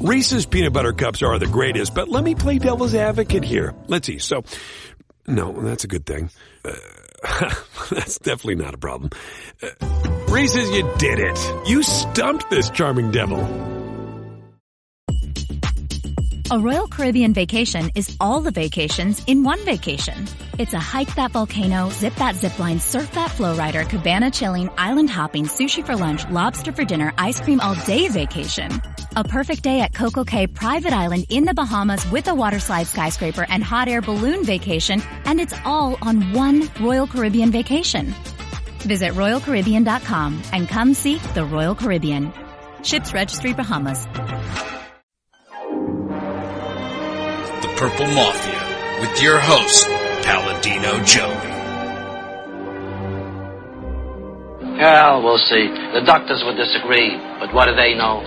Reese's peanut butter cups are the greatest, but let me play devil's advocate here. Let's see. So, no, that's a good thing. That's definitely not a problem. Reese's, you did it. You stumped this charming devil. A Royal Caribbean vacation is all the vacations in one vacation. It's a hike that volcano, zip that zipline, surf that flow rider, cabana chilling, island hopping, sushi for lunch, lobster for dinner, ice cream all day vacation. A perfect day at Coco Cay Private Island in the Bahamas with a waterslide skyscraper and hot air balloon vacation, and it's all on one Royal Caribbean vacation. Visit RoyalCaribbean.com and come see the Royal Caribbean. Ships Registry, Bahamas. The Purple Mafia with your host, Paladino Joey. Well, we'll see. The doctors would disagree, but what do they know?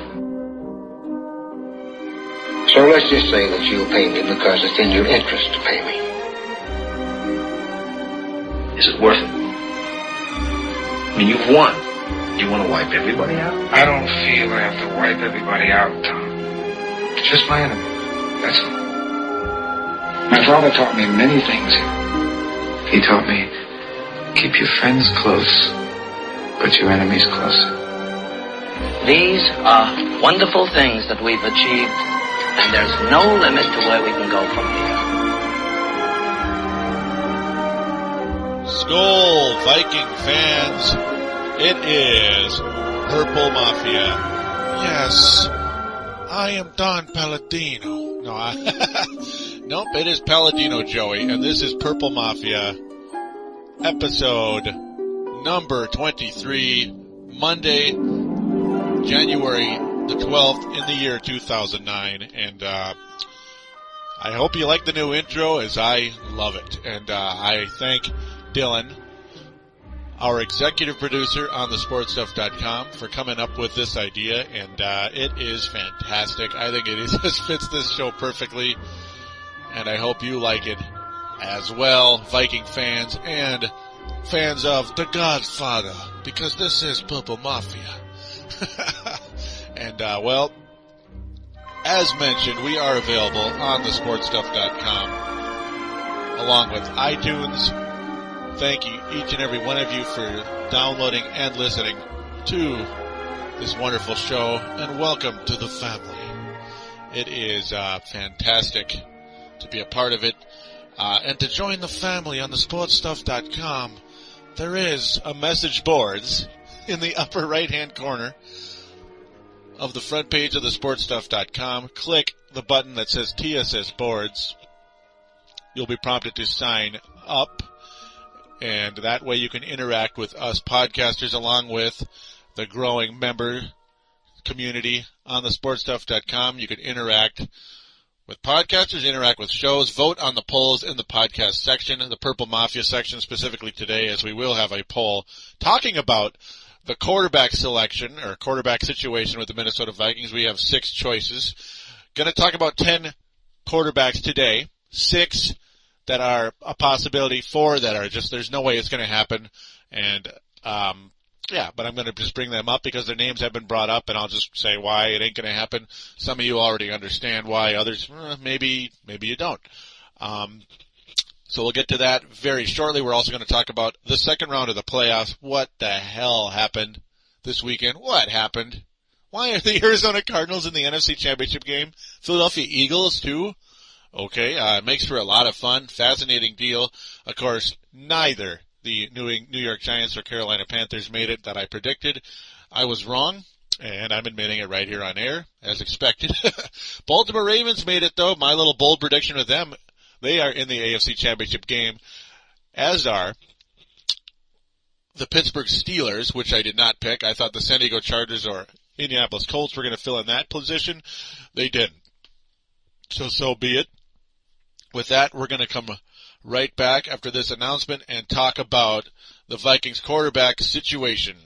So let's just say that you'll pay me because it's in your interest to pay me. Is it worth it? I mean, you've won. You want to wipe everybody out? I don't feel I have to wipe everybody out, Tom. It's just my enemy. That's all. My father taught me many things. He taught me, keep your friends close, but your enemies closer. These are wonderful things that we've achieved, and there's no limit to where we can go from here. Skol, Viking fans. It is Purple Mafia. Yes, I am Don Paladino. Nope, it is Paladino Joey, and this is Purple Mafia, episode number 23, Monday, January the 12th in the year 2009, and I hope you like the new intro as I love it, and I thank Dylan, our executive producer on thesportstuff.com, for coming up with this idea, and it is fantastic. I think it just fits this show perfectly, and I hope you like it as well, Viking fans and fans of The Godfather, because this is Purple Mafia. And, well, as mentioned, we are available on thesportstuff.com, along with iTunes. Thank you, each and every one of you, for downloading and listening to this wonderful show, and welcome to the family. It is fantastic to be a part of it, and to join the family on thesportstuff.com. There is a message boards in the upper right-hand corner of the front page of thesportstuff.com. Click the button that says TSS Boards. You'll be prompted to sign up, and that way you can interact with us podcasters along with the growing member community on thesportstuff.com. You can interact with podcasters, interact with shows, vote on the polls in the podcast section, the Purple Mafia section specifically today, as we will have a poll talking about the quarterback selection or quarterback situation with the Minnesota Vikings. We have 6 choices. Going to talk about 10 quarterbacks today, 6 that are a possibility, 4 that are just, there's no way it's going to happen. And, yeah, but I'm going to just bring them up because their names have been brought up, and I'll just say why it ain't going to happen. Some of you already understand why, others, maybe you don't. So we'll get to that very shortly. We're also going to talk about the second round of the playoffs. What the hell happened this weekend? What happened? Why are the Arizona Cardinals in the NFC Championship game? Philadelphia Eagles, too? Okay, it makes for a lot of fun. Fascinating deal. Of course, neither the New York Giants or Carolina Panthers made it that I predicted. I was wrong, and I'm admitting it right here on air, as expected. Baltimore Ravens made it, though. My little bold prediction with them, they are in the AFC Championship game, as are the Pittsburgh Steelers, which I did not pick. I thought the San Diego Chargers or Indianapolis Colts were going to fill in that position. They didn't. So be it. With that, we're going to come right back after this announcement and talk about the Vikings quarterback situation.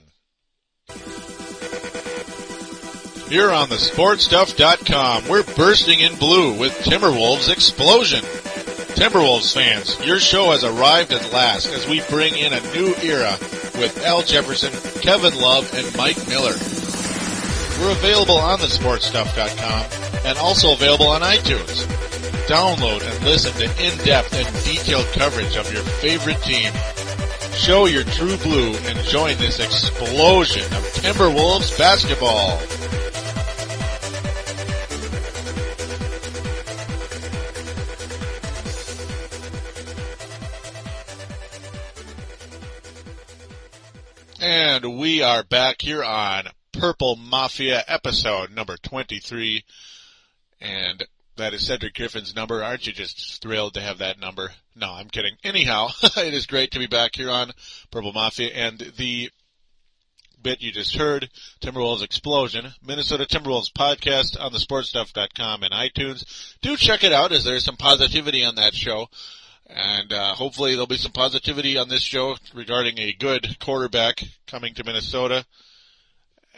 Here on thesportstuff.com, we're bursting in blue with Timberwolves Explosion. Timberwolves fans, your show has arrived at last as we bring in a new era with Al Jefferson, Kevin Love, and Mike Miller. We're available on thesportstuff.com and also available on iTunes. Download and listen to in-depth and detailed coverage of your favorite team. Show your true blue and join this explosion of Timberwolves basketball. And we are back here on Purple Mafia episode number 23. And that is Cedric Griffin's number. Aren't you just thrilled to have that number? No, I'm kidding. Anyhow, it is great to be back here on Purple Mafia. And the bit you just heard, Timberwolves Explosion, Minnesota Timberwolves podcast on thesportstuff.com and iTunes. Do check it out, as there's some positivity on that show. And hopefully there'll be some positivity on this show regarding a good quarterback coming to Minnesota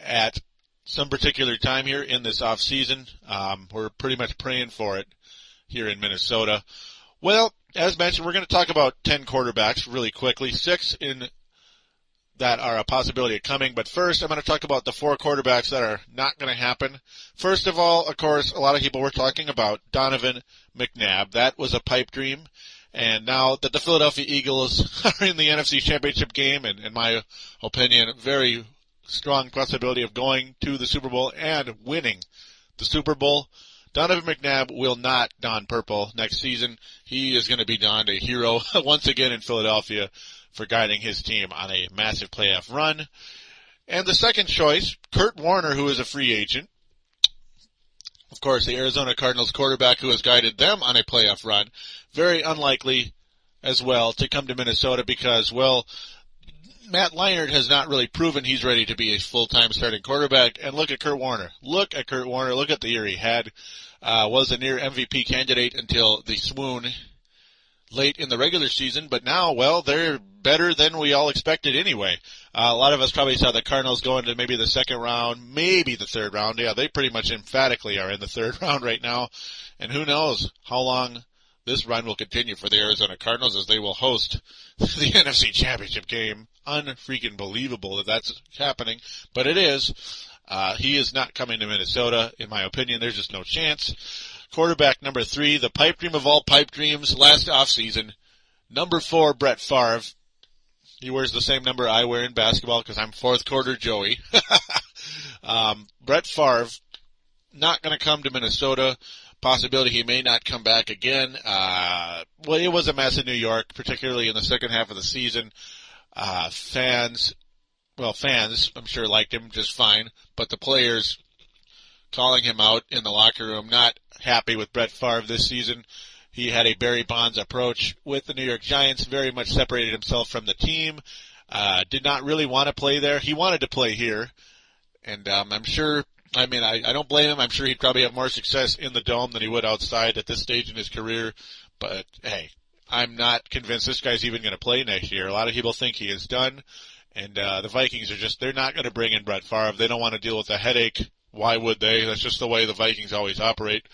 at some particular time here in this off season. We're pretty much praying for it here in Minnesota. Well, as mentioned, we're going to talk about 10 quarterbacks really quickly, 6 in that are a possibility of coming. But first, I'm going to talk about the 4 quarterbacks that are not going to happen. First of all, of course, a lot of people were talking about Donovan McNabb. That was a pipe dream. And now that the Philadelphia Eagles are in the NFC Championship game, and in my opinion, very strong possibility of going to the Super Bowl and winning the Super Bowl, Donovan McNabb will not don purple next season. He is going to be donned a hero once again in Philadelphia for guiding his team on a massive playoff run. And the second choice, Kurt Warner, who is a free agent. Of course, the Arizona Cardinals quarterback who has guided them on a playoff run. Very unlikely as well to come to Minnesota because, well, Matt Leinart has not really proven he's ready to be a full-time starting quarterback. And look at Kurt Warner. Look at Kurt Warner. Look at the year he had. Was a near MVP candidate until the swoon late in the regular season. But now, well, they're better than we all expected anyway. A lot of us probably saw the Cardinals go into maybe the second round, maybe the third round. Yeah, they pretty much emphatically are in the third round right now. And who knows how long this run will continue for the Arizona Cardinals as they will host the NFC Championship game. Unfreaking believable that that's happening, but it is. He is not coming to Minnesota, in my opinion. There's just no chance. Quarterback number 3, the pipe dream of all pipe dreams last offseason. Number 4, Brett Favre. He wears the same number I wear in basketball because I'm fourth quarter Joey. Brett Favre, not going to come to Minnesota. Possibility he may not come back again. Well, it was a mess in New York, particularly in the second half of the season. Fans, I'm sure liked him just fine, but the players calling him out in the locker room, not happy with Brett Favre this season. He had a Barry Bonds approach with the New York Giants, very much separated himself from the team, did not really want to play there. He wanted to play here, and I'm sure, I don't blame him. I'm sure he'd probably have more success in the Dome than he would outside at this stage in his career, but hey, I'm not convinced this guy's even going to play next year. A lot of people think he is done, and the Vikings they're not going to bring in Brett Favre. They don't want to deal with the headache. Why would they? That's just the way the Vikings always operate,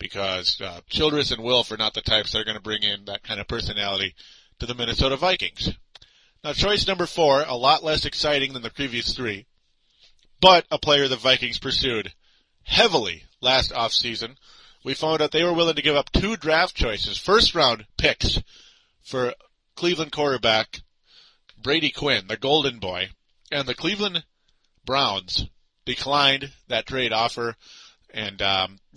because Childress and Wilf are not the types that are going to bring in that kind of personality to the Minnesota Vikings. Now, choice number 4, a lot less exciting than the previous 3, but a player the Vikings pursued heavily last offseason. We found out they were willing to give up 2 draft choices, first-round picks, for Cleveland quarterback Brady Quinn, the Golden Boy, and the Cleveland Browns declined that trade offer. And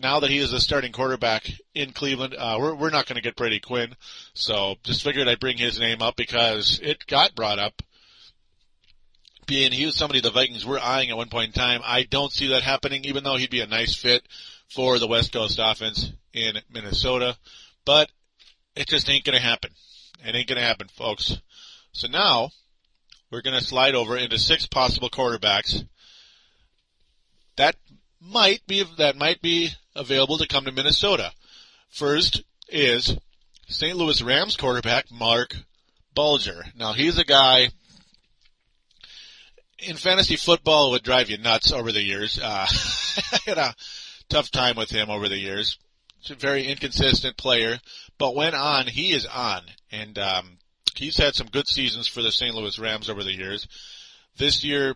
now that he is a starting quarterback in Cleveland, we're not going to get Brady Quinn. So just figured I'd bring his name up because it got brought up. Being he was somebody the Vikings were eyeing at one point in time. I don't see that happening, even though he'd be a nice fit for the West Coast offense in Minnesota. But it just ain't going to happen. It ain't going to happen, folks. So now we're going to slide over into 6 possible quarterbacks that might be available to come to Minnesota. First is St. Louis Rams quarterback Mark Bulger. Now, he's a guy in fantasy football would drive you nuts over the years. I had a tough time with him over the years. He's a very inconsistent player, but when on, he is on. And he's had some good seasons for the St. Louis Rams over the years. This year,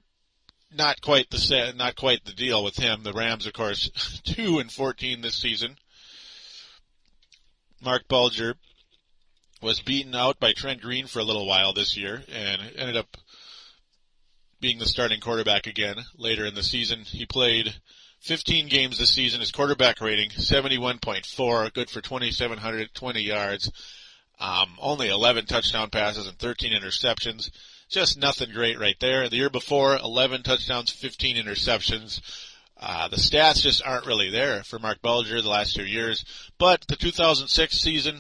not quite the deal with him. The Rams, of course, 2-14 this season. Mark Bulger was beaten out by Trent Green for a little while this year and ended up being the starting quarterback again later in the season. He played 15 games this season. His quarterback rating, 71.4, good for 2,720 yards. Only 11 touchdown passes and 13 interceptions. Just nothing great right there. The year before, 11 touchdowns, 15 interceptions. The stats just aren't really there for Mark Bulger the last 2 years. But the 2006 season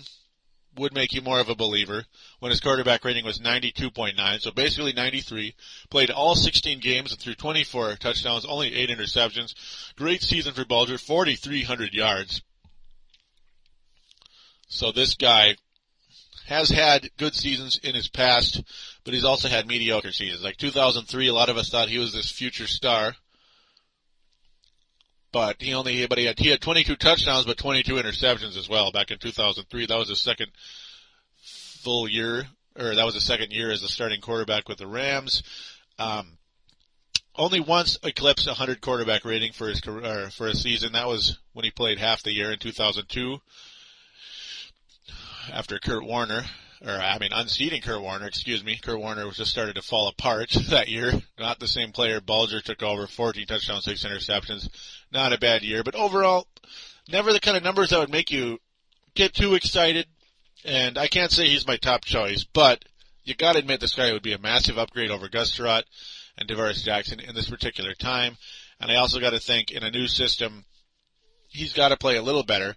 would make you more of a believer when his quarterback rating was 92.9, so basically 93. Played all 16 games and threw 24 touchdowns, only 8 interceptions. Great season for Bulger, 4,300 yards. So this guy has had good seasons in his past, but he's also had mediocre seasons. Like 2003, a lot of us thought he was this future star. But he had 22 touchdowns, but 22 interceptions as well back in 2003. That was his second full year, or that was his second year as the starting quarterback with the Rams. Only once eclipsed 100 quarterback rating for his career, for a season. That was when he played half the year in 2002 after unseating Kurt Warner, Kurt Warner was just started to fall apart that year. Not the same player. Bulger took over, 14 touchdowns, 6 interceptions. Not a bad year, but overall, never the kind of numbers that would make you get too excited. And I can't say he's my top choice, but you gotta admit this guy would be a massive upgrade over Gus Surratt and DeVaris Jackson in this particular time. And I also gotta think in a new system, he's gotta play a little better.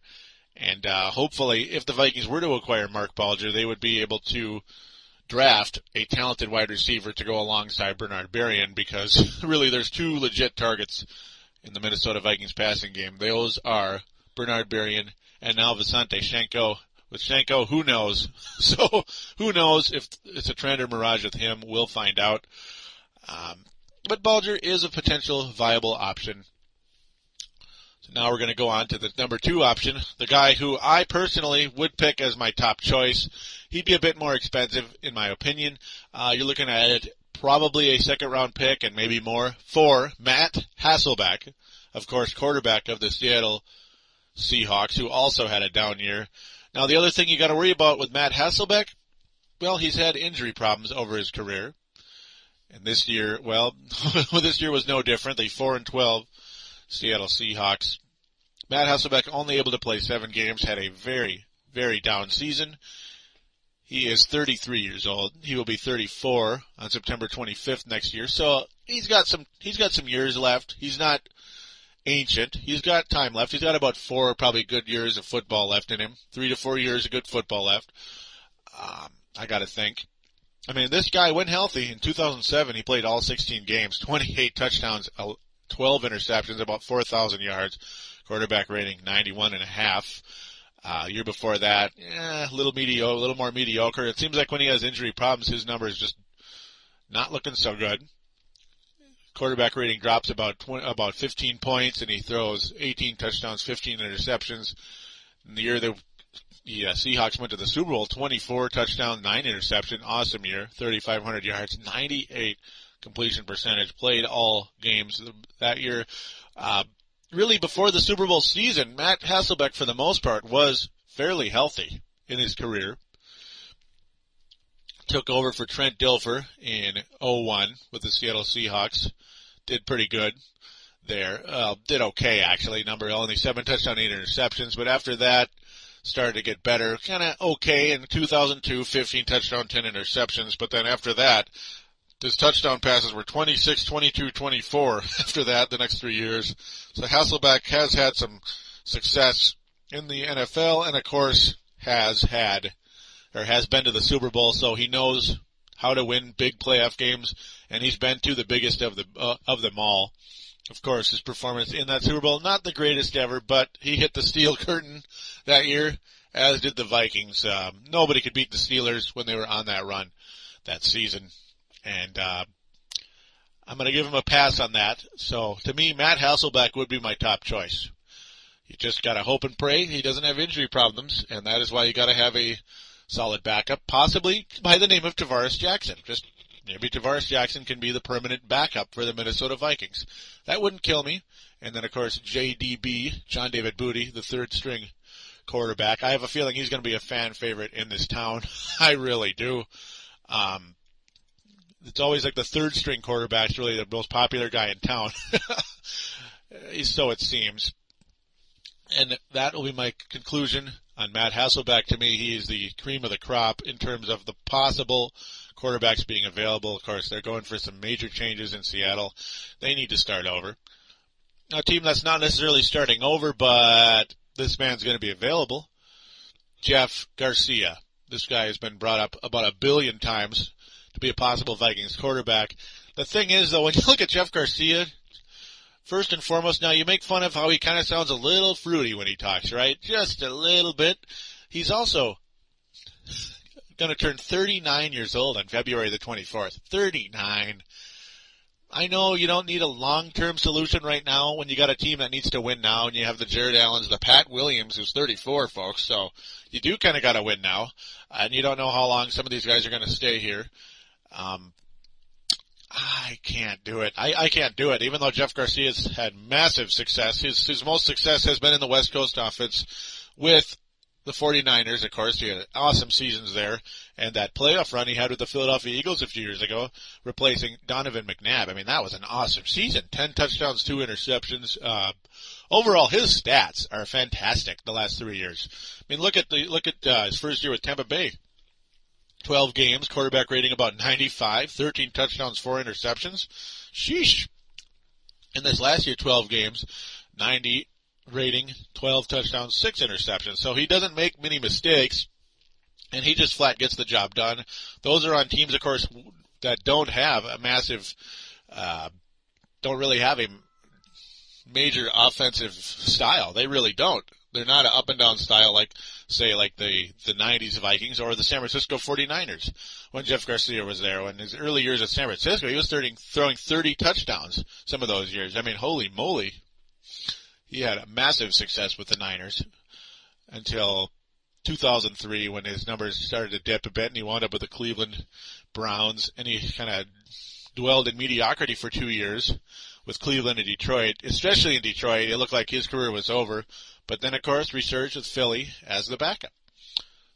And hopefully, if the Vikings were to acquire Mark Bulger, they would be able to draft a talented wide receiver to go alongside Bernard Berrien, because really there's 2 legit targets in the Minnesota Vikings passing game. Those are Bernard Berrien and now Visanthe Shenko. With Shenko, who knows? So who knows if it's a trend or mirage with him? We'll find out. But Bulger is a potential viable option. Now we're going to go on to the number 2 option, the guy who I personally would pick as my top choice. He'd be a bit more expensive, in my opinion. You're looking at probably a second-round pick and maybe more for Matt Hasselbeck, of course, quarterback of the Seattle Seahawks, who also had a down year. Now, the other thing you got to worry about with Matt Hasselbeck, well, he's had injury problems over his career. And this year, well, this year was no different. The 4-12 Seattle Seahawks. Matt Hasselbeck only able to play 7 games, had a very, very down season. He is 33 years old. He will be 34 on September 25th next year. So he's got some years left. He's not ancient. He's got time left. He's got about 4 probably good years of football left in him. 3 to 4 years of good football left. I got to think. I mean, this guy went healthy in 2007. He played all 16 games, 28 touchdowns, 12 interceptions, about 4,000 yards. Quarterback rating 91.5. Year before that, a little more mediocre. It seems like when he has injury problems, his number is just not looking so good. Quarterback rating drops about 15 points, and he throws 18 touchdowns, 15 interceptions. In the year the Seahawks went to the Super Bowl, 24 touchdowns, 9 interceptions. Awesome year, 3,500 yards, 98 completion percentage. Played all games that year. Really, before the Super Bowl season, Matt Hasselbeck, for the most part, was fairly healthy in his career. Took over for Trent Dilfer in 2001 with the Seattle Seahawks. Did pretty good there. Did okay, actually. Only 7 touchdowns, 8 interceptions. But after that, started to get better. Kind of okay in 2002, 15 touchdowns, 10 interceptions. But then after that, his touchdown passes were 26, 22, 24 after that, the next 3 years. So Hasselbeck has had some success in the NFL and, of course, has been to the Super Bowl, so he knows how to win big playoff games, and he's been to the biggest of them all. Of course, his performance in that Super Bowl, not the greatest ever, but he hit the steel curtain that year, as did the Vikings. Nobody could beat the Steelers when they were on that run that season. And I'm going to give him a pass on that. So, to me, Matt Hasselbeck would be my top choice. You just got to hope and pray he doesn't have injury problems, and that is why you got to have a solid backup, possibly by the name of DeVaris Jackson. Just maybe Tavares Jackson can be the permanent backup for the Minnesota Vikings. That wouldn't kill me. And then, of course, JDB, John David Booty, the third-string quarterback. I have a feeling he's going to be a fan favorite in this town. I really do. It's always like the third-string quarterback's really the most popular guy in town. So it seems. And that will be my conclusion on Matt Hasselbeck. To me, he is the cream of the crop in terms of the possible quarterbacks being available. Of course, they're going for some major changes in Seattle. They need to start over. A team that's not necessarily starting over, but this man's going to be available. Jeff Garcia. This guy has been brought up about 1 billion times to be a possible Vikings quarterback. The thing is, though, when you look at Jeff Garcia, first and foremost, now you make fun of how he kind of sounds a little fruity when he talks, right? Just a little bit. He's also going to turn 39 years old on February the 24th. 39. I know you don't need a long-term solution right now when you got a team that needs to win now, and you have the Jared Allens, the Pat Williams, who's 34, folks. So you do kind of got to win now, and you don't know how long some of these guys are going to stay here. I can't do it. I can't do it. Even though Jeff Garcia's had massive success, his most success has been in the West Coast offense with the 49ers, of course. He had awesome seasons there. And that playoff run he had with the Philadelphia Eagles a few years ago, replacing Donovan McNabb. I mean, that was an awesome season. 10 touchdowns, 2 interceptions. Overall, his stats are fantastic the last 3 years. I mean, look at his first year with Tampa Bay. 12 games, quarterback rating about 95, 13 touchdowns, 4 interceptions. Sheesh. In this last year, 12 games, 90 rating, 12 touchdowns, 6 interceptions. So he doesn't make many mistakes, and he just flat gets the job done. Those are on teams, of course, that don't have a massive, don't really have a major offensive style. They really don't. They're not an up-and-down style like, say, like the 90s Vikings or the San Francisco 49ers when Jeff Garcia was there. When his early years at San Francisco, he was throwing 30 touchdowns some of those years. I mean, holy moly. He had a massive success with the Niners until 2003 when his numbers started to dip a bit, and he wound up with the Cleveland Browns, and he kind of dwelled in mediocrity for 2 years with Cleveland and Detroit. Especially in Detroit, it looked like his career was over. But then, of course, resurged with Philly as the backup.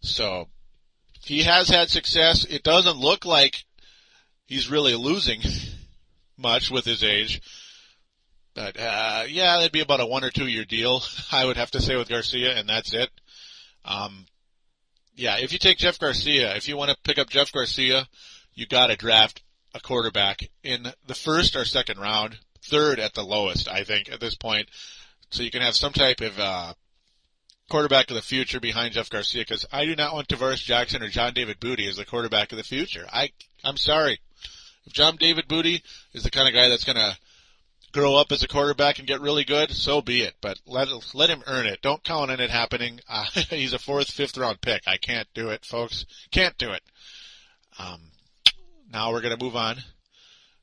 So he has had success. It doesn't look like he's really losing much with his age. But, yeah, that'd be about a 1 or 2 year deal, I would have to say, with Garcia, and that's it. Yeah, if you take Jeff Garcia, if you want to pick up Jeff Garcia, you got to draft a quarterback in the first or second round, third at the lowest, I think, at this point. So you can have some type of quarterback of the future behind Jeff Garcia, because I do not want Tavares Jackson or John David Booty as the quarterback of the future. I'm sorry. If John David Booty is the kind of guy that's going to grow up as a quarterback and get really good, so be it. But let him earn it. Don't count on it happening. He's a 4th, 5th round pick. I can't do it, folks. Can't do it. Now we're going to move on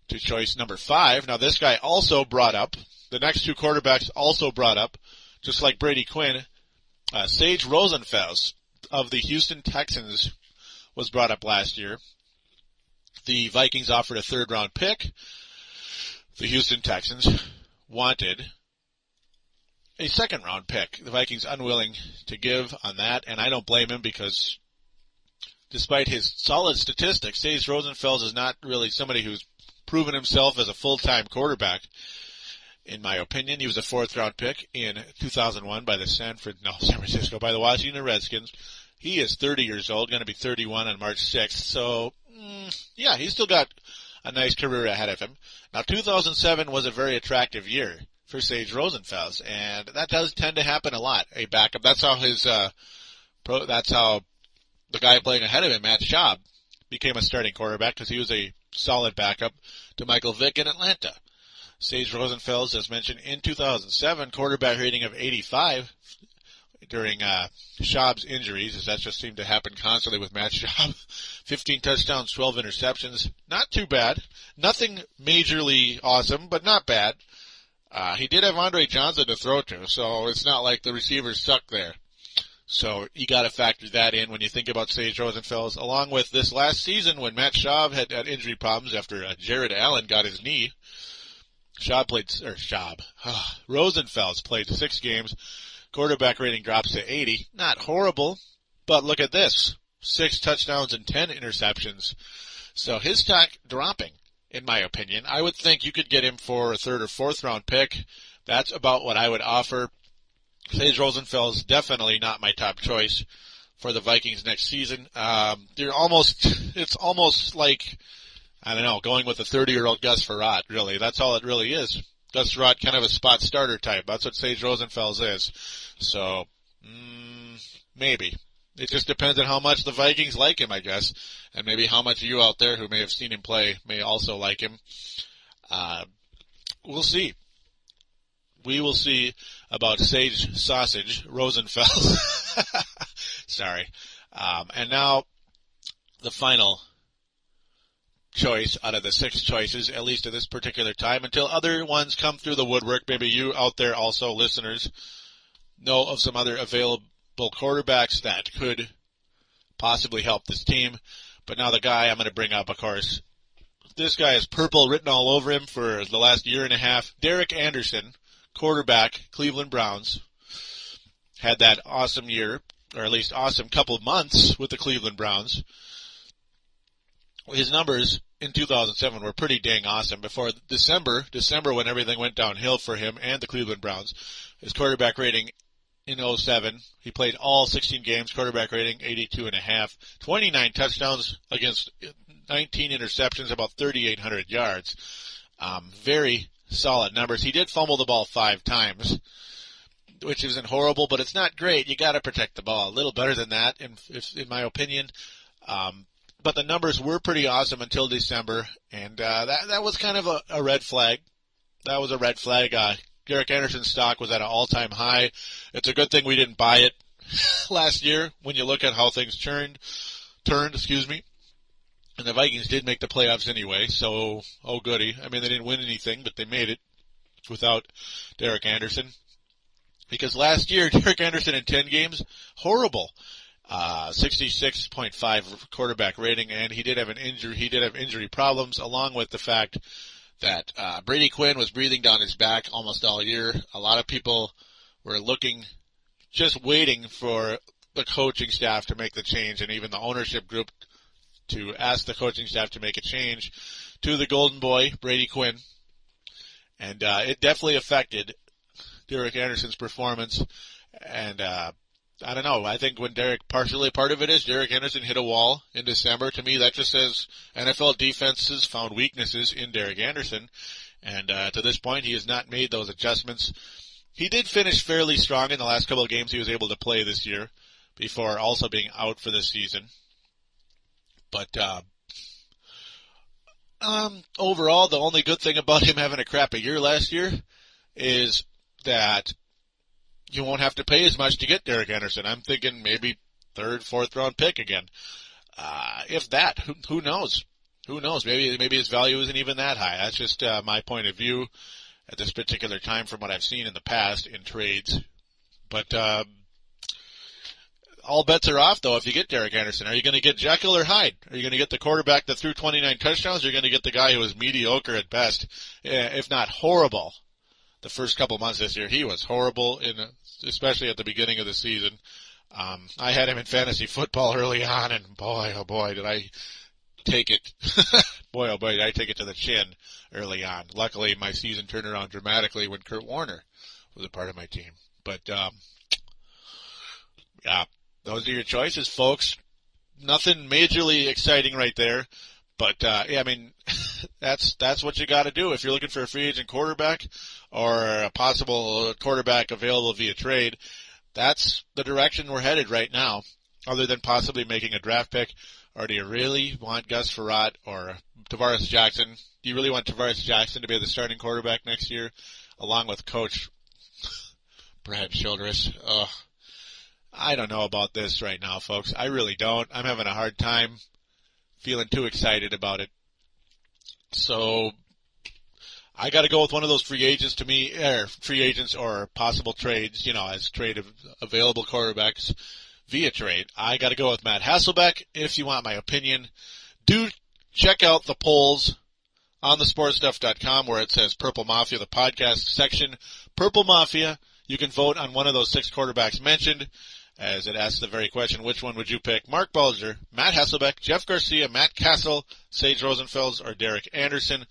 to choice number 5. Now this guy also brought up, the next 2 quarterbacks also brought up, just like Brady Quinn, Sage Rosenfels of the Houston Texans was brought up last year. The Vikings offered a 3rd round pick. The Houston Texans wanted a 2nd round pick. The Vikings unwilling to give on that, and I don't blame him, because despite his solid statistics, Sage Rosenfels is not really somebody who's proven himself as a full-time quarterback. In my opinion, he was a 4th round pick in 2001 by the San Francisco, by the Washington Redskins. He is 30 years old, going to be 31 on March 6th. So, yeah, he's still got a nice career ahead of him. Now, 2007 was a very attractive year for Sage Rosenfels, and that does tend to happen a lot. A backup. That's how the guy playing ahead of him, Matt Schaub, became a starting quarterback, because he was a solid backup to Michael Vick in Atlanta. Sage Rosenfels, as mentioned, in 2007, quarterback rating of 85 during Schaub's injuries, as that just seemed to happen constantly with Matt Schaub. 15 touchdowns, 12 interceptions. Not too bad. Nothing majorly awesome, but not bad. He did have Andre Johnson to throw to, so it's not like the receivers suck there. So you got to factor that in when you think about Sage Rosenfels, along with this last season when Matt Schaub had injury problems after Jared Allen got his knee. Rosenfels played 6 games. Quarterback rating drops to 80. Not horrible, but look at this. 6 touchdowns and 10 interceptions. So his stock dropping, in my opinion. I would think you could get him for a 3rd or 4th round pick. That's about what I would offer. Sage Rosenfels definitely not my top choice for the Vikings next season. It's almost like, I don't know, going with a 30-year-old Gus Frerotte, really. That's all it really is. Gus Frerotte, kind of a spot starter type. That's what Sage Rosenfels is. So, maybe. It just depends on how much the Vikings like him, I guess. And maybe how much of you out there who may have seen him play may also like him. We'll see. We will see about Sage Sausage Rosenfels. Sorry. And now, the final choice out of the 6 choices, at least at this particular time, until other ones come through the woodwork. Maybe you out there also, listeners, know of some other available quarterbacks that could possibly help this team. But now the guy I'm going to bring up, of course, this guy has purple written all over him for the last year and a half. Derek Anderson, quarterback, Cleveland Browns, had that awesome year, or at least awesome couple of months with the Cleveland Browns. His numbers in 2007 were pretty dang awesome. Before December when everything went downhill for him and the Cleveland Browns, his quarterback rating in 07, he played all 16 games, quarterback rating 82.5, 29 touchdowns against 19 interceptions, about 3,800 yards. Very solid numbers. He did fumble the ball 5 times, which isn't horrible, but it's not great. You got to protect the ball a little better than that, in my opinion. But the numbers were pretty awesome until December, and that was kind of a red flag. That was a red flag. Derek Anderson's stock was at an all-time high. It's a good thing we didn't buy it last year when you look at how things turned. And the Vikings did make the playoffs anyway, so, oh goody. I mean, they didn't win anything, but they made it without Derek Anderson. Because last year, Derek Anderson in 10 games, horrible. 66.5 quarterback rating, and he did have an injury. He did have injury problems, along with the fact that Brady Quinn was breathing down his back almost all year. A lot of people were just waiting for the coaching staff to make the change, and even the ownership group to ask the coaching staff to make a change to the Golden Boy, Brady Quinn. And it definitely affected Derek Anderson's performance. And I don't know. I think when partially part of it is Derek Anderson hit a wall in December. To me, that just says NFL defenses found weaknesses in Derek Anderson. And to this point, he has not made those adjustments. He did finish fairly strong in the last couple of games he was able to play this year before also being out for this season. But overall, the only good thing about him having a crappy year last year is that you won't have to pay as much to get Derek Anderson. I'm thinking maybe 3rd, 4th round pick again. If that, who knows? Who knows? Maybe his value isn't even that high. That's just my point of view at this particular time from what I've seen in the past in trades. But all bets are off, though, if you get Derek Anderson. Are you going to get Jekyll or Hyde? Are you going to get the quarterback that threw 29 touchdowns? Or are you going to get the guy who was mediocre at best, if not horrible? The first couple months this year, he was horrible, especially at the beginning of the season. I had him in fantasy football early on, and boy, oh boy, did I take it. Boy, oh boy, did I take it to the chin early on. Luckily, my season turned around dramatically when Kurt Warner was a part of my team. But, yeah, those are your choices, folks. Nothing majorly exciting right there. But, yeah, I mean, that's what you got to do if you're looking for a free agent quarterback or a possible quarterback available via trade. That's the direction we're headed right now, other than possibly making a draft pick. Or do you really want Gus Frerotte or Tavares Jackson? Do you really want Tavares Jackson to be the starting quarterback next year, along with Coach Brad Childress? I don't know about this right now, folks. I really don't. I'm having a hard time feeling too excited about it. So I got to go with one of those free agents or possible trades, as available quarterbacks via trade. I got to go with Matt Hasselbeck. If you want my opinion, do check out the polls on thesportstuff.com where it says Purple Mafia, the podcast section. Purple Mafia, you can vote on one of those 6 quarterbacks mentioned, as it asks the very question, which one would you pick? Mark Bulger, Matt Hasselbeck, Jeff Garcia, Matt Castle, Sage Rosenfels, or Derek Anderson?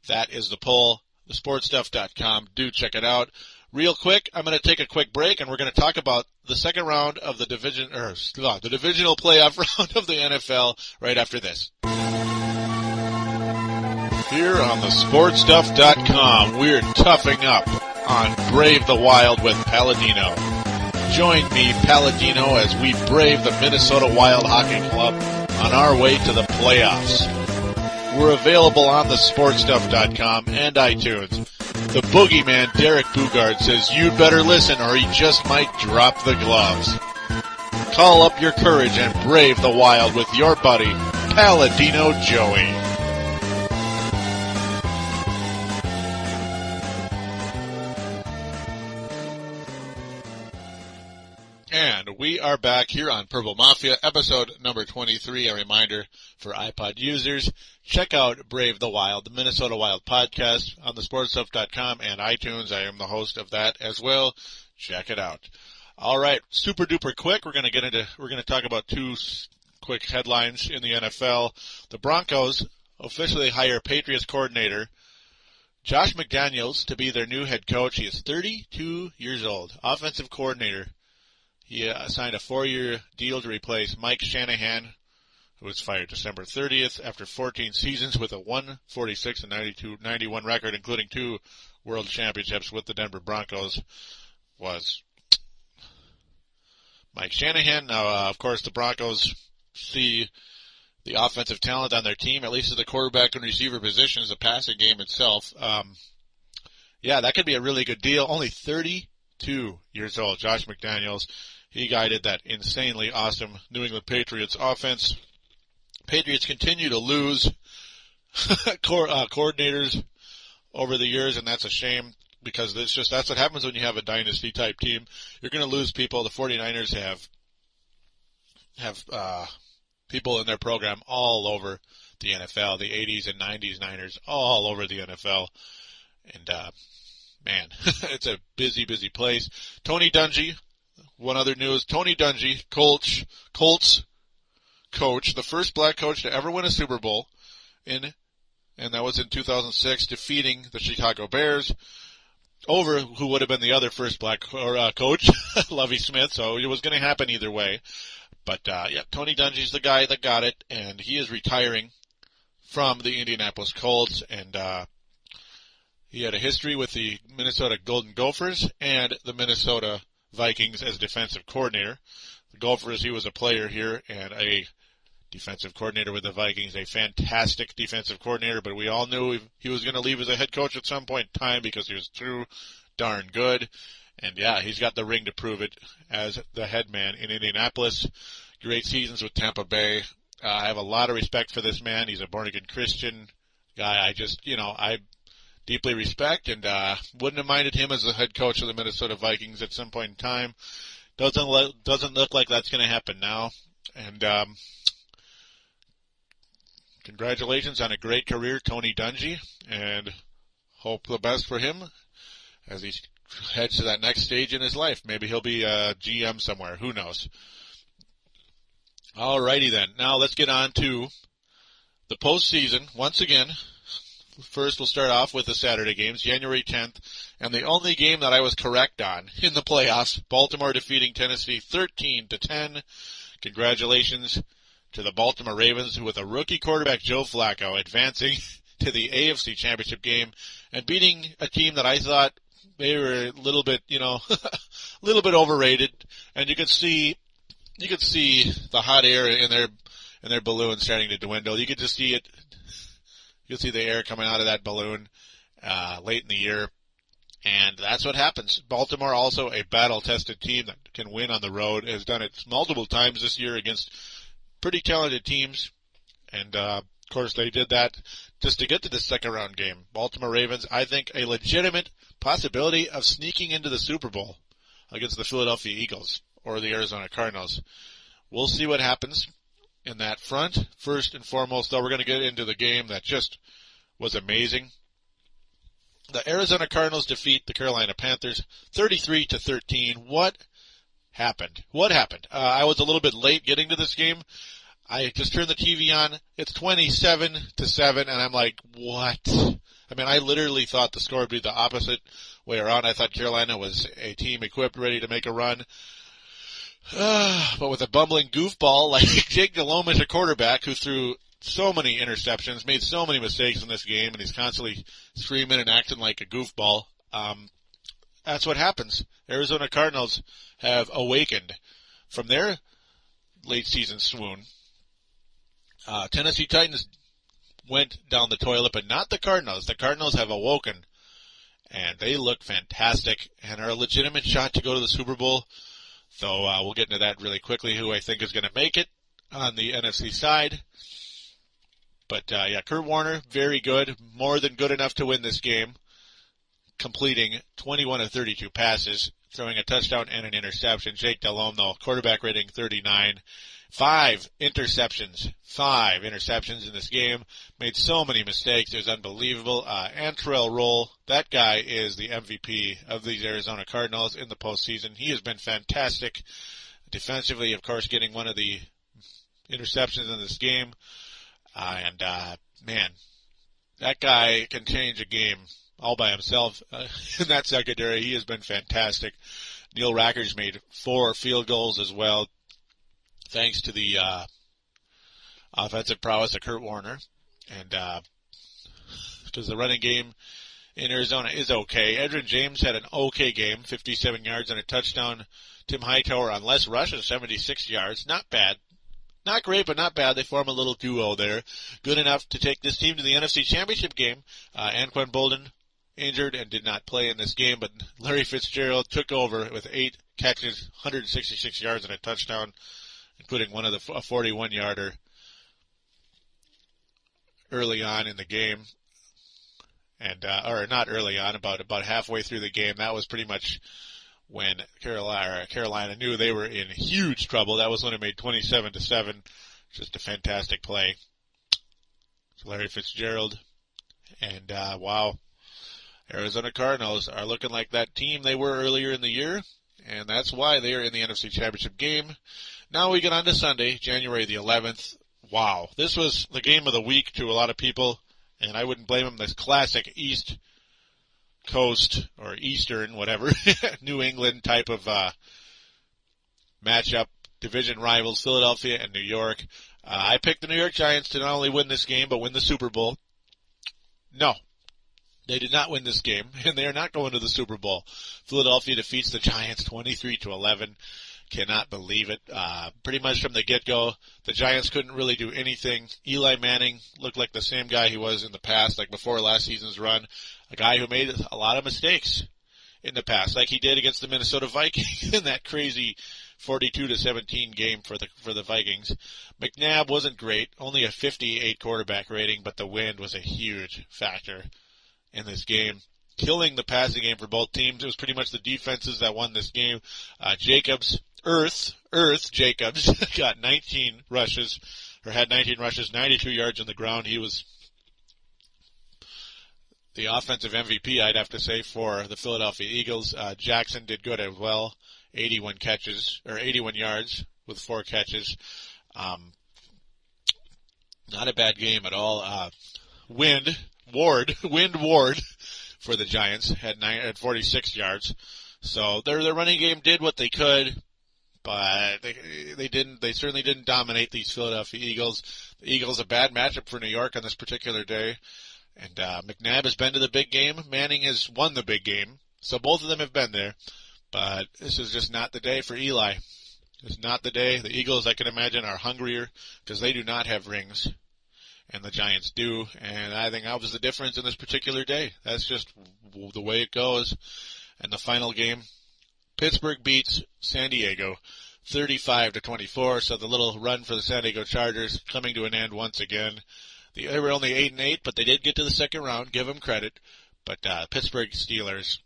That is the poll, thesportstuff.com. Do check it out. Real quick, I'm going to take a quick break, and we're going to talk about the second round of the divisional playoff round of the NFL right after this. Here on thesportstuff.com, we're toughing up on Brave the Wild with Paladino. Join me, Paladino, as we brave the Minnesota Wild Hockey Club on our way to the playoffs. We're available on thesportstuff.com and iTunes. The boogeyman, Derek Bugard, says you'd better listen or he just might drop the gloves. Call up your courage and brave the Wild with your buddy, Paladino Joey. And we are back here on Purple Mafia, episode number 23. A reminder for iPod users, check out Brave the Wild, the Minnesota Wild podcast on thesportstuff.com and iTunes. I am the host of that as well. Check it out. All right, super duper quick. We're going to talk about 2 quick headlines in the NFL. The Broncos officially hire Patriots coordinator Josh McDaniels to be their new head coach. He is 32 years old, offensive coordinator. He signed a 4-year deal to replace Mike Shanahan, who was fired December 30th after 14 seasons with a 146 and 91 record, including 2 world championships with the Denver Broncos, was Mike Shanahan. Now, of course, the Broncos see the offensive talent on their team, at least at the quarterback and receiver positions, the passing game itself. That could be a really good deal. Only 32 years old, Josh McDaniels. He guided that insanely awesome New England Patriots offense. Patriots continue to lose coordinators over the years, and that's a shame because that's what happens when you have a dynasty type team. You're going to lose people. The 49ers have people in their program all over the NFL, the 80s and 90s Niners all over the NFL. And man, it's a busy place. Tony Dungy, one other news, Tony Dungy, Colts coach, the first black coach to ever win a Super Bowl, and that was in 2006, defeating the Chicago Bears over who would have been the other first black coach, Lovie Smith, so it was going to happen either way. But Tony Dungy's the guy that got it, and he is retiring from the Indianapolis Colts, and he had a history with the Minnesota Golden Gophers and the Minnesota Vikings as defensive coordinator. The Gophers, he was a player here and a defensive coordinator with the Vikings, a fantastic defensive coordinator, but we all knew he was going to leave as a head coach at some point in time because he was too darn good. And he's got the ring to prove it as the head man in Indianapolis. Great seasons with Tampa Bay. I have a lot of respect for this man. He's a born-again Christian guy. I deeply respect, and wouldn't have minded him as the head coach of the Minnesota Vikings at some point in time. Doesn't look like that's going to happen now. And congratulations on a great career, Tony Dungy, and hope the best for him as he heads to that next stage in his life. Maybe he'll be a GM somewhere. Who knows? Alrighty then. Now let's get on to the postseason once again. First, we'll start off with the Saturday games, January 10th, and the only game that I was correct on in the playoffs, Baltimore defeating Tennessee 13-10. Congratulations to the Baltimore Ravens, with a rookie quarterback, Joe Flacco, advancing to the AFC Championship game and beating a team that I thought they were a little bit, a little bit overrated, and you could see the hot air in their balloon starting to dwindle. You could just see it. You'll see the air coming out of that balloon late in the year, and that's what happens. Baltimore, also a battle-tested team that can win on the road, has done it multiple times this year against pretty talented teams, and of course they did that just to get to the second round game. Baltimore Ravens, I think a legitimate possibility of sneaking into the Super Bowl against the Philadelphia Eagles or the Arizona Cardinals. We'll see what happens in that front. First and foremost, though, we're going to get into the game that just was amazing. The Arizona Cardinals defeat the Carolina Panthers 33-13. What happened? I was a little bit late getting to this game. I just turned the TV on. It's 27-7, and I'm like, what? I mean, I literally thought the score would be the opposite way around. I thought Carolina was a team equipped, ready to make a run. But with a bumbling goofball like Jake Delhomme is a quarterback who threw so many interceptions, made so many mistakes in this game, and he's constantly screaming and acting like a goofball. That's what happens. Arizona Cardinals have awakened from their late season swoon. Tennessee Titans went down the toilet, but not the Cardinals. The Cardinals have awoken, and they look fantastic and are a legitimate shot to go to the Super Bowl. So we'll get into that really quickly, who I think is going to make it on the NFC side. But, Kurt Warner, very good, more than good enough to win this game, completing 21 of 32 passes, throwing a touchdown and an interception. Jake Delhomme, though, quarterback rating 39. 5 interceptions in this game. Made so many mistakes. It was unbelievable. Antrell Roll, that guy is the MVP of these Arizona Cardinals in the postseason. He has been fantastic defensively, of course, getting one of the interceptions in this game. Man, that guy can change a game all by himself in that secondary. He has been fantastic. Neil Rackers made 4 field goals as well, thanks to the offensive prowess of Kurt Warner. And because the running game in Arizona is okay. Edgerrin James had an okay game, 57 yards and a touchdown. Tim Hightower on less rushes, 76 yards. Not bad. Not great, but not bad. They form a little duo there. Good enough to take this team to the NFC Championship game. Anquan Boldin injured and did not play in this game, but Larry Fitzgerald took over with 8 catches, 166 yards and a touchdown, including one of a 41-yarder early on in the game. And, or not early on, about halfway through the game. That was pretty much when Carolina knew they were in huge trouble. That was when it made 27-7. Just a fantastic play. Larry Fitzgerald. And, wow. Arizona Cardinals are looking like that team they were earlier in the year. And that's why they are in the NFC Championship game. Now we get on to Sunday, January the 11th. Wow. This was the game of the week to a lot of people. And I wouldn't blame them. This classic East Coast or Eastern, whatever, New England type of matchup. Division rivals, Philadelphia and New York. I picked the New York Giants to not only win this game, but win the Super Bowl. No, they did not win this game, and they are not going to the Super Bowl. Philadelphia defeats the Giants 23-11. Cannot believe it. Pretty much from the get-go, the Giants couldn't really do anything. Eli Manning looked like the same guy he was in the past, like before last season's run. A guy who made a lot of mistakes in the past, like he did against the Minnesota Vikings in that crazy 42-17 game for the Vikings. McNabb wasn't great, only a 58 quarterback rating, but the wind was a huge factor in this game. Killing the passing game for both teams. It was pretty much the defenses that won this game. Earth Jacobs got 19 rushes, or had 19 rushes, 92 yards on the ground. He was the offensive MVP, I'd have to say, for the Philadelphia Eagles. Jackson did good as well. 81 yards with 4 catches. Not a bad game at all. Wind Ward for the Giants had 46 yards. So their running game did what they could, but they certainly didn't dominate these Philadelphia Eagles. The Eagles a bad matchup for New York on this particular day. And McNabb has been to the big game. Manning has won the big game. So both of them have been there. But this is just not the day for Eli. It's not the day. The Eagles, I can imagine, are hungrier because they do not have rings. And the Giants do. And I think that was the difference in this particular day. That's just the way it goes. And the final game, Pittsburgh beats San Diego 35-24. So the little run for the San Diego Chargers coming to an end once again. They were only 8-8, but they did get to the second round. Give them credit. But Pittsburgh Steelers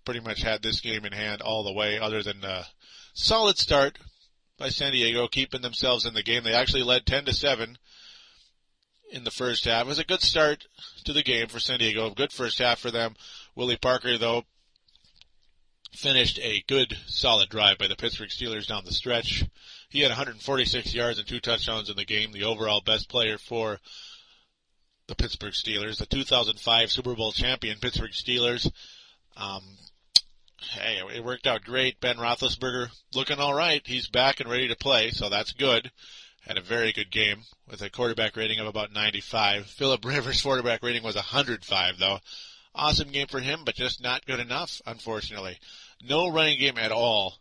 pretty much had this game in hand all the way, other than a solid start by San Diego, keeping themselves in the game. They actually led 10-7 in the first half. It was a good start to the game for San Diego. A good first half for them. Willie Parker, though, finished a good, solid drive by the Pittsburgh Steelers down the stretch. He had 146 yards and 2 touchdowns in the game, the overall best player for the Pittsburgh Steelers, the 2005 Super Bowl champion Pittsburgh Steelers. Hey, it worked out great. Ben Roethlisberger looking all right. He's back and ready to play, so that's good. Had a very good game with a quarterback rating of about 95. Phillip Rivers' quarterback rating was 105, though. Awesome game for him, but just not good enough, unfortunately. No running game at all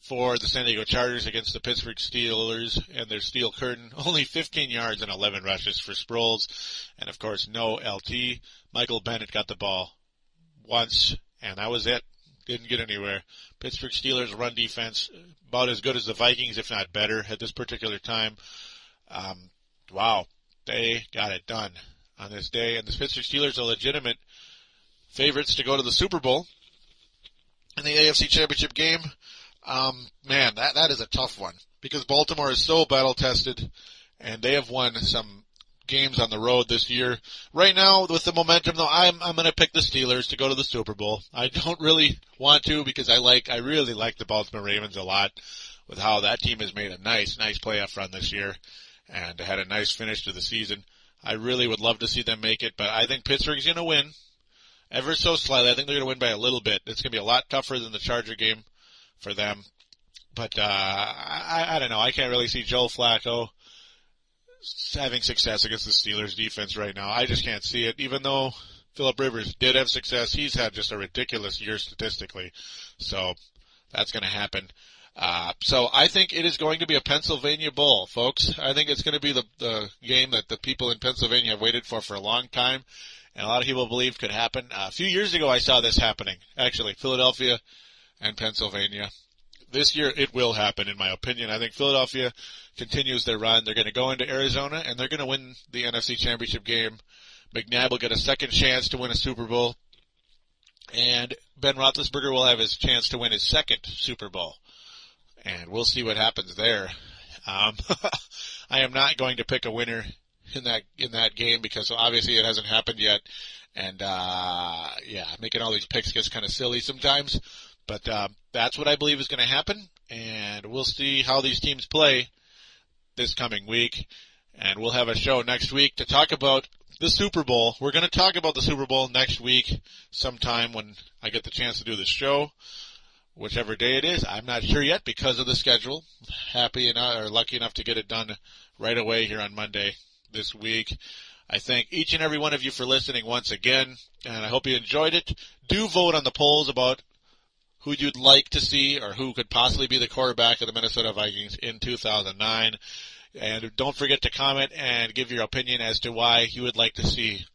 for the San Diego Chargers against the Pittsburgh Steelers and their steel curtain. Only 15 yards and 11 rushes for Sproles. And, of course, no LT. Michael Bennett got the ball once, and that was it. Didn't get anywhere. Pittsburgh Steelers run defense about as good as the Vikings, if not better, at this particular time. Wow, they got it done on this day. And the Pittsburgh Steelers are legitimate favorites to go to the Super Bowl in the AFC Championship game. Man, that is a tough one because Baltimore is so battle-tested, and they have won some games on the road this year. Right now, with the momentum, though, I'm going to pick the Steelers to go to the Super Bowl. I don't really want to because I really like the Baltimore Ravens a lot with how that team has made a nice playoff run this year and had a nice finish to the season. I really would love to see them make it, but I think Pittsburgh's going to win ever so slightly. I think they're going to win by a little bit. It's going to be a lot tougher than the Charger game for them. But I don't know. I can't really see Joe Flacco having success against the Steelers defense right now. I just can't see it. Even though Phillip Rivers did have success, he's had just a ridiculous year statistically. So that's going to happen. So I think it is going to be a Pennsylvania Bowl, folks. I think it's going to be the game that the people in Pennsylvania have waited for a long time, and a lot of people believe could happen. A few years ago I saw this happening, actually, Philadelphia and Pennsylvania. This year it will happen, in my opinion. I think Philadelphia continues their run. They're going to go into Arizona, and they're going to win the NFC Championship game. McNabb will get a second chance to win a Super Bowl, and Ben Roethlisberger will have his chance to win his second Super Bowl. And we'll see what happens there. I am not going to pick a winner in that game because obviously it hasn't happened yet. And making all these picks gets kind of silly sometimes. But that's what I believe is going to happen, and we'll see how these teams play this coming week. And we'll have a show next week to talk about the Super Bowl. We're going to talk about the Super Bowl next week sometime when I get the chance to do this show, whichever day it is. I'm not sure yet because of the schedule. Lucky enough to get it done right away here on Monday this week. I thank each and every one of you for listening once again, and I hope you enjoyed it. Do vote on the polls about who you'd like to see or who could possibly be the quarterback of the Minnesota Vikings in 2009. And don't forget to comment and give your opinion as to why you would like to see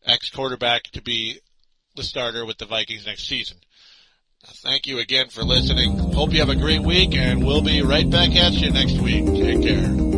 X quarterback to be the starter with the Vikings next season. Thank you again for listening. Hope you have a great week, and we'll be right back at you next week. Take care.